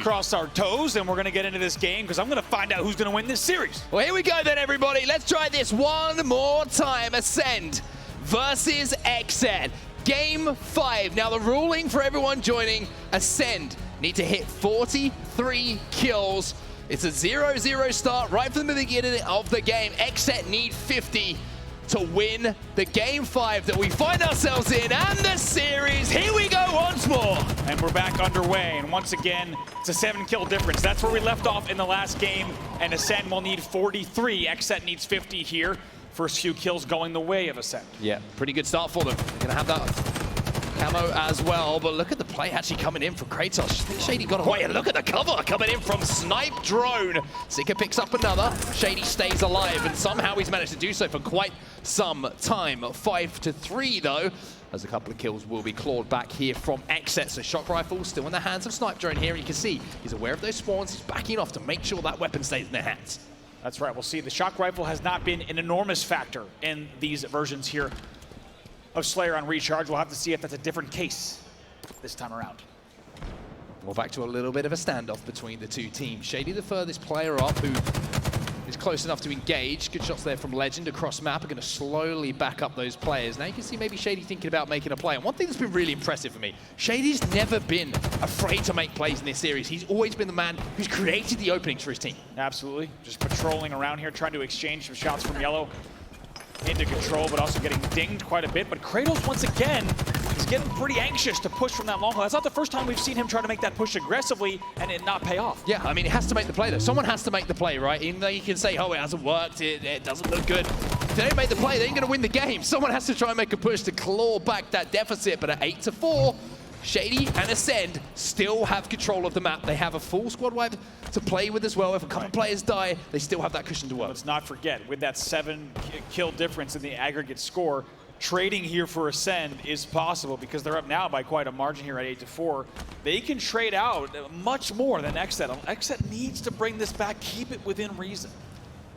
Cross our toes, and we're going to get into this game because I'm going to find out who's going to win this series. Well, here we go then, everybody. Let's try this one more time. Acend versus Xset. Game 5. Now, the ruling for everyone joining, Acend need to hit 43 kills. It's a 0-0 start right from the beginning of the game. Xset need 50 to win the Game 5 that we find ourselves in, and the series. Here we go once more. And we're back underway, and once again, it's a 7-kill difference. That's where we left off in the last game, and Acend will need 43. Xset needs 50 here. First few kills going the way of Acend. Yeah, pretty good start for them. They're gonna have that camo as well, but look at the play actually coming in from Kratos. Shady got away, and look at the cover coming in from Snipe Drone. Sika picks up another. Shady stays alive, and somehow he's managed to do so for quite some time. 5-3 though, as a couple of kills will be clawed back here from Xset. So shock rifle still in the hands of Snipe Drone here. You can see he's aware of those spawns. He's backing off to make sure that weapon stays in their hands. That's right. We'll see. The shock rifle has not been an enormous factor in these versions here of Slayer on Recharge. We'll have to see if that's a different case this time around. Well, back to a little bit of a standoff between the two teams. Shady, the furthest player up, who is close enough to engage. Good shots there from Legend across map. Are going to slowly back up those players. Now you can see maybe Shady thinking about making a play. And one thing that's been really impressive for me, Shady's never been afraid to make plays in this series. He's always been the man who's created the openings for his team. Absolutely. Just patrolling around here, trying to exchange some shots from Yellow into control, but also getting dinged quite a bit. But Kratos, once again, is getting pretty anxious to push from that long haul. That's not the first time we've seen him try to make that push aggressively and it not pay off. Yeah, I mean, it has to make the play, though. Someone has to make the play, right? Even though you can say, oh, it hasn't worked, it doesn't look good. If they don't make the play, they ain't going to win the game. Someone has to try and make a push to claw back that deficit. But at 8-4, Shady and Acend still have control of the map. They have a full squad wipe to play with as well. If a couple players die, they still have that cushion to work. Let's not forget, with that 7-kill difference in the aggregate score, trading here for Acend is possible because they're up now by quite a margin here at 8-4. They can trade out much more than Xset. Xset needs to bring this back, keep it within reason.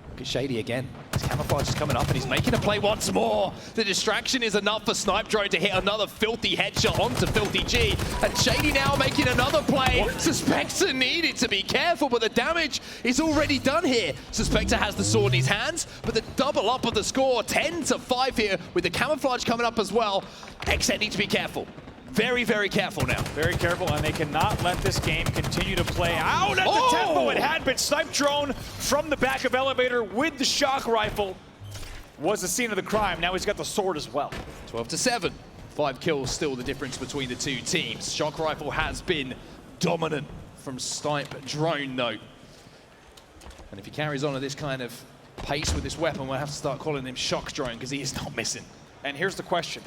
Look at Shady again. His camouflage is coming up and he's making a play once more. The distraction is enough for Snipe Drone to hit another filthy headshot onto Filthy G. And Shady now making another play. Suspector needed to be careful, but the damage is already done here. Suspector has the sword in his hands, but the double up of the score, 10-5 here with the camouflage coming up as well. Xset need to be careful. Very, very careful now. Very careful, and they cannot let this game continue to play out at the tempo it had been. Snipe Drone from the back of elevator with the shock rifle was the scene of the crime. Now he's got the sword as well. 12-7. 5 kills still the difference between the two teams. Shock rifle has been dominant from Snipe Drone though. And if he carries on at this kind of pace with this weapon, we'll have to start calling him Shock Drone because he is not missing. And here's the question.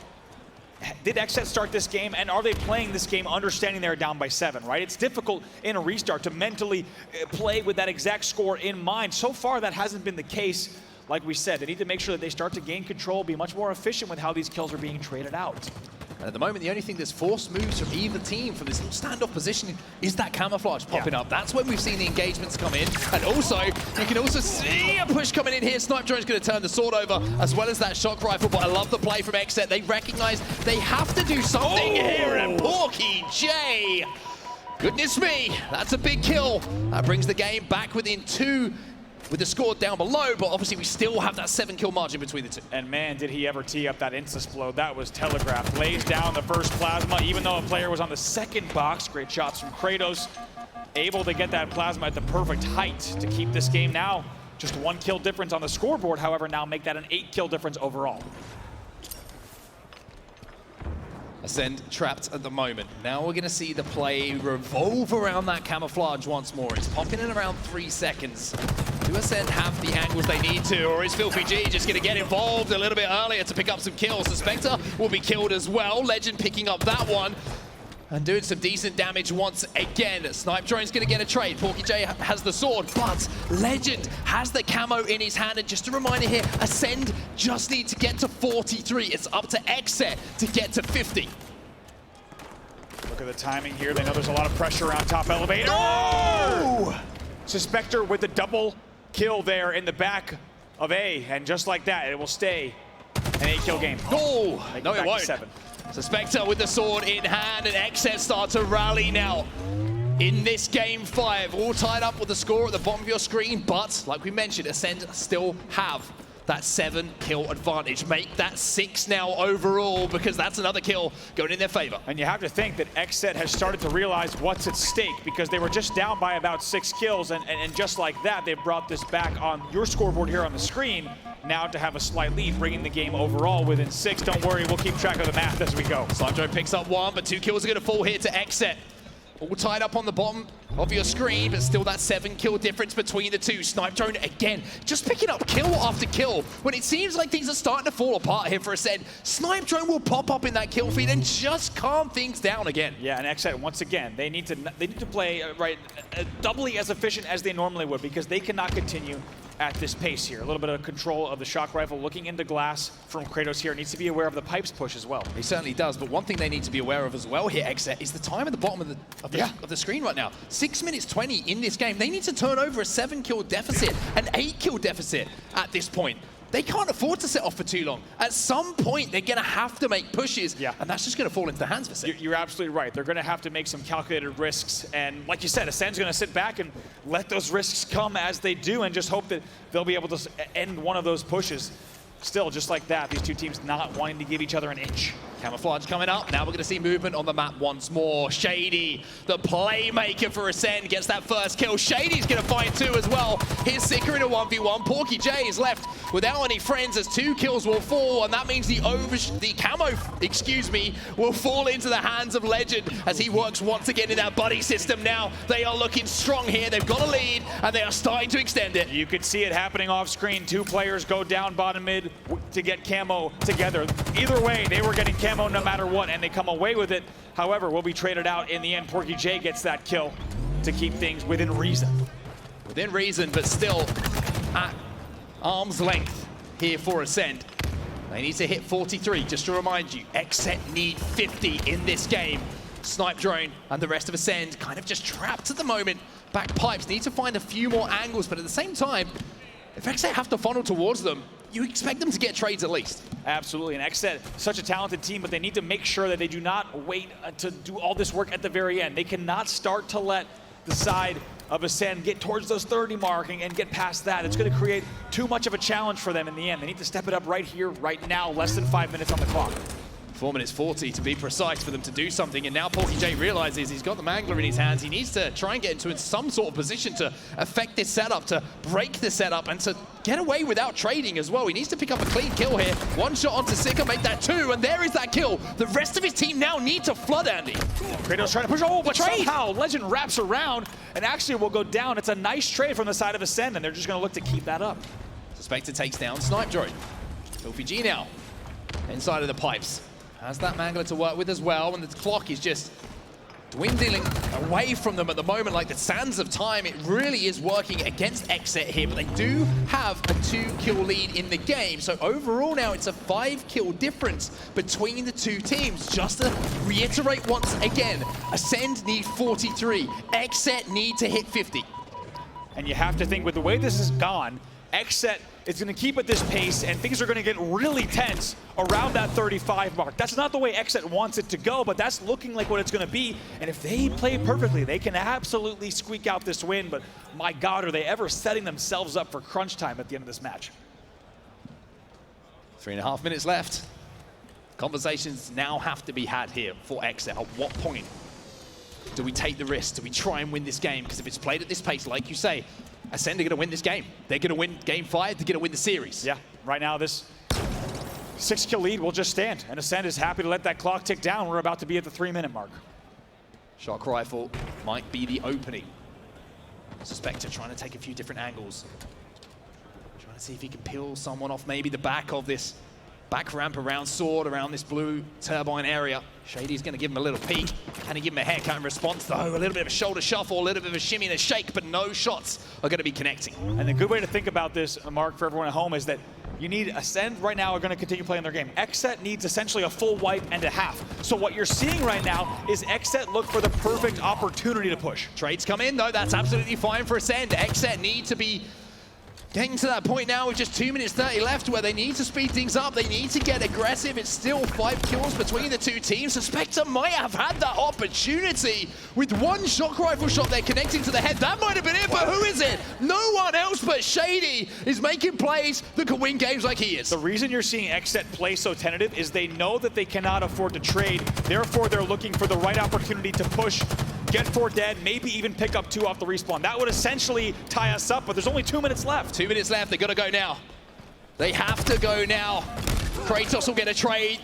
Did Xset start this game, and are they playing this game understanding they're down by 7, right? It's difficult in a restart to mentally play with that exact score in mind. So far, that hasn't been the case. Like we said, they need to make sure that they start to gain control, be much more efficient with how these kills are being traded out. And at the moment, the only thing that's forced moves from either team from this little standoff position is that camouflage popping up. That's when we've seen the engagements come in. And also, you can also see a push coming in here. Snipe Drone's going to turn the sword over, as well as that shock rifle. But I love the play from Xset. They recognize they have to do something here. And Porky J, goodness me, that's a big kill. That brings the game back within 2. With the score down below, but obviously we still have that 7-kill margin between the two. And man, did he ever tee up that insta-splode. That was telegraphed. Lays down the first plasma, even though a player was on the second box. Great shots from Kratos. Able to get that plasma at the perfect height to keep this game now. Just 1 kill difference on the scoreboard, however, now make that an 8-kill difference overall. Acend trapped at the moment. Now we're going to see the play revolve around that camouflage once more. It's popping in around 3 seconds. Do Acend have the angles they need to, or is Filthy G just going to get involved a little bit earlier to pick up some kills? Suspector will be killed as well. Legend picking up that one and doing some decent damage once again. Snipe Drone's going to get a trade. Porky J has the sword, but Legend has the camo in his hand. And just a reminder here, Acend just need to get to 43. It's up to Xset to get to 50. Look at the timing here. They know there's a lot of pressure around top elevator. Oh! Suspector with the double kill there in the back of A. And just like that, it will stay an 8-kill game. Oh! No, it won't. 7. Suspector with the sword in hand, and Xset start to rally now. in this game 5. All tied up with the score at the bottom of your screen, but like we mentioned, Acend still have that 7-kill advantage. Make that 6 now overall, because that's another kill going in their favor. And you have to think that Xset has started to realize what's at stake, because they were just down by about 6 kills, and just like that, they've brought this back on your scoreboard here on the screen, now to have a slight lead, bringing the game overall within 6. Don't worry, we'll keep track of the math as we go. Sandro picks up 1, but 2 kills are going to fall here to Xset. All tied up on the bottom of your screen, but still that 7-kill difference between the two. Snipe Drone again, just picking up kill after kill. When it seems like things are starting to fall apart here for Acend, Snipe Drone will pop up in that kill feed and just calm things down again. Yeah, and Xset, once again, they need to play doubly as efficient as they normally would, because they cannot continue at this pace here. A little bit of control of the shock rifle, looking into glass from Kratos here. Needs to be aware of the pipes push as well. He certainly does, but one thing they need to be aware of as well here, Xset, is the time at the bottom of the screen right now. 6 minutes 20 in this game. They need to turn over a 7-kill deficit, an 8-kill deficit at this point. They can't afford to sit off for too long. At some point, they're going to have to make pushes, and that's just going to fall into the hands of Acend. You're absolutely right. They're going to have to make some calculated risks, and like you said, Ascend's going to sit back and let those risks come as they do, and just hope that they'll be able to end one of those pushes. Still, just like that, these two teams not wanting to give each other an inch. Camouflage coming up. Now we're going to see movement on the map once more. Shady, the playmaker for Acend, gets that first kill. Shady's going to find 2 as well. Here's Sicker in a 1v1. Porky J is left without any friends as 2 kills will fall, and that means the camo, will fall into the hands of Legend as he works once again in that buddy system now. They are looking strong here. They've got a lead, and they are starting to extend it. You could see it happening off screen. 2 players go down bottom mid to get camo together. Either way, they were getting camo no matter what, and they come away with it. However, will be traded out in the end. Porky J gets that kill to keep things within reason. Within reason, but still at arm's length here for Acend. They need to hit 43. Just to remind you, Xset need 50 in this game. Snipe Drone and the rest of Acend kind of just trapped at the moment. Back pipes need to find a few more angles, but at the same time, if Xset have to funnel towards them, you expect them to get trades at least. Absolutely, and Xset, such a talented team, but they need to make sure that they do not wait to do all this work at the very end. They cannot start to let the side of Acend get towards those 30 mark and get past that. It's going to create too much of a challenge for them in the end. They need to step it up right here, right now, less than 5 minutes on the clock. 4 minutes 40 to be precise for them to do something, and now Porky J realizes he's got the Mangler in his hands. He needs to try and get into some sort of position to affect this setup, to break the setup, and to get away without trading as well. He needs to pick up a clean kill here. 1 shot onto Sicker, make that 2, and there is that kill. The rest of his team now need to flood Andy. Kratos trying to push, but somehow Legend wraps around and actually will go down. It's a nice trade from the side of Acend, and they're just going to look to keep that up. Suspected takes down Snipe Drone. Filthy G now inside of the pipes. Has that Mangler to work with as well, and the clock is just dwindling away from them at the moment, like the sands of time. It really is working against Xset here, but they do have a 2-kill lead in the game. So overall now it's a 5-kill difference between the two teams. Just to reiterate once again, Acend need 43, Xset need to hit 50. And you have to think, with the way this has gone, Xset is going to keep at this pace, and things are going to get really tense around that 35 mark. That's not the way Xset wants it to go, but that's looking like what it's going to be. And if they play perfectly, they can absolutely squeak out this win. But my God, are they ever setting themselves up for crunch time at the end of this match? 3.5 minutes left. Conversations now have to be had here for Xset. At what point do we take the risk? Do we try and win this game? Because if it's played at this pace, like you say, Acend are going to win this game. They're going to win game 5. They're going to win the series. Yeah, right now this 6-kill lead will just stand, and Acend is happy to let that clock tick down. We're about to be at the 3-minute mark. Shock rifle might be the opening. Suspected trying to take a few different angles. Trying to see if he can peel someone off maybe the back of this back ramp around Sword, around this blue turbine area. Shady's going to give him a little peek. Can he give him a haircut in response, though? A little bit of a shoulder shuffle, a little bit of a shimmy and a shake, but no shots are going to be connecting. And the good way to think about this, Mark, for everyone at home, is that you need Acend right now are going to continue playing their game. Xset needs essentially a full wipe and a half. So what you're seeing right now is Xset look for the perfect opportunity to push. Trades come in, though. That's absolutely fine for Acend. Xset need to be Getting to that point now with just 2 minutes 30 left where they need to speed things up. They need to get aggressive. It's still 5 kills between the two teams. Suspector might have had that opportunity with one shock rifle shot there connecting to the head. That might have been it, but who is it? No one else but Shady is making plays that could win games like he is. The reason you're seeing Xset play so tentative is they know that they cannot afford to trade. Therefore, they're looking for the right opportunity to push, get 4 dead, maybe even pick up 2 off the respawn. That would essentially tie us up, but there's only 2 minutes left. 2 minutes left, they gotta go now. They have to go now. Kratos will get a trade,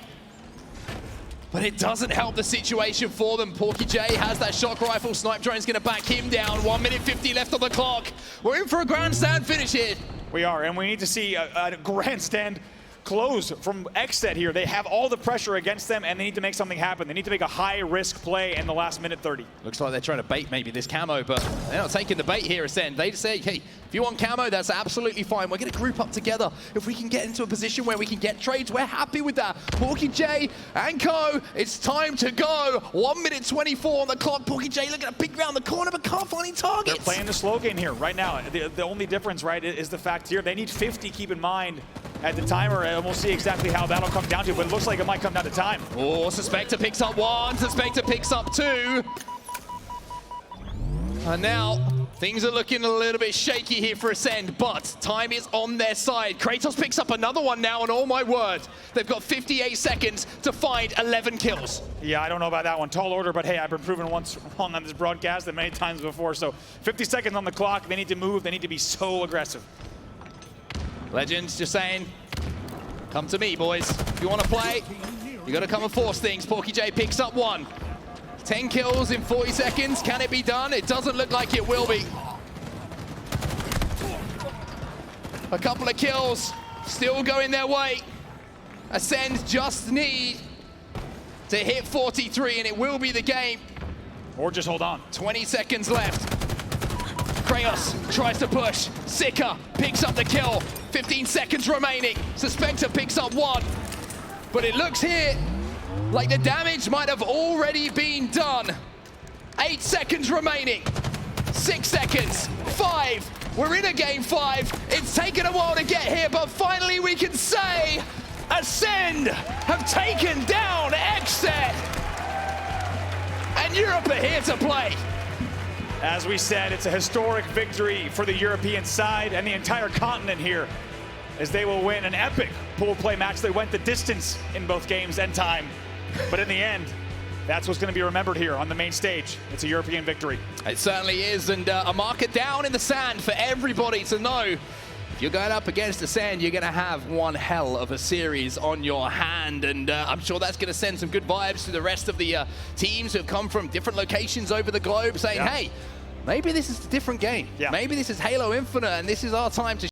but it doesn't help the situation for them. Porky J has that shock rifle. Snipe drone's gonna back him down. 1 minute 50 left on the clock. We're in for a grandstand finish here. We are, and we need to see a grandstand close from Xset here. They have all the pressure against them, and they need to make something happen. They need to make a high-risk play in the last minute 30. Looks like they're trying to bait maybe this camo, but they're not taking the bait here, Acend. They say, hey, if you want camo, that's absolutely fine. We're going to group up together. If we can get into a position where we can get trades, we're happy with that. Porky J and Co, it's time to go. 1 minute 24 on the clock. Porky J looking to peek around the corner, but can't find any targets. They're playing the slow game here right now. The only difference, right, is the fact here they need 50, keep in mind, at the timer, and we'll see exactly how that'll come down to, but it looks like it might come down to time. Oh, Suspector picks up 1, Suspector picks up 2. And now, things are looking a little bit shaky here for Acend, but time is on their side. Kratos picks up another one now, and oh my word, they've got 58 seconds to find 11 kills. Yeah, I don't know about that one. Tall order, but hey, I've been proven once wrong on this broadcast and many times before, so 50 seconds on the clock. They need to move. They need to be so aggressive. Legends just saying, come to me, boys. If you want to play, you got to come and force things. Porky J picks up 1. 10 kills in 40 seconds. Can it be done? It doesn't look like it will be. A couple of kills still going their way. Acend just need to hit 43 and it will be the game. Or just hold on. 20 seconds left. Kratos tries to push. Sika picks up the kill. 15 seconds remaining. Suspector picks up 1. But it looks here like the damage might have already been done. 8 seconds remaining. 6 seconds. 5. We're in a game 5. It's taken a while to get here, but finally we can say Acend have taken down Xset. And Europe are here to play. As we said, it's a historic victory for the European side and the entire continent here, as they will win an epic pool play match. They went the distance in both games and time, but in the end, that's what's going to be remembered here on the main stage. It's a European victory. It certainly is, and a marker down in the sand for everybody to know. If you're going up against Acend, you're going to have one hell of a series on your hand, and I'm sure that's going to send some good vibes to the rest of the teams who have come from different locations over the globe saying, hey, maybe this is a different game. Maybe this is Halo Infinite, and this is our time to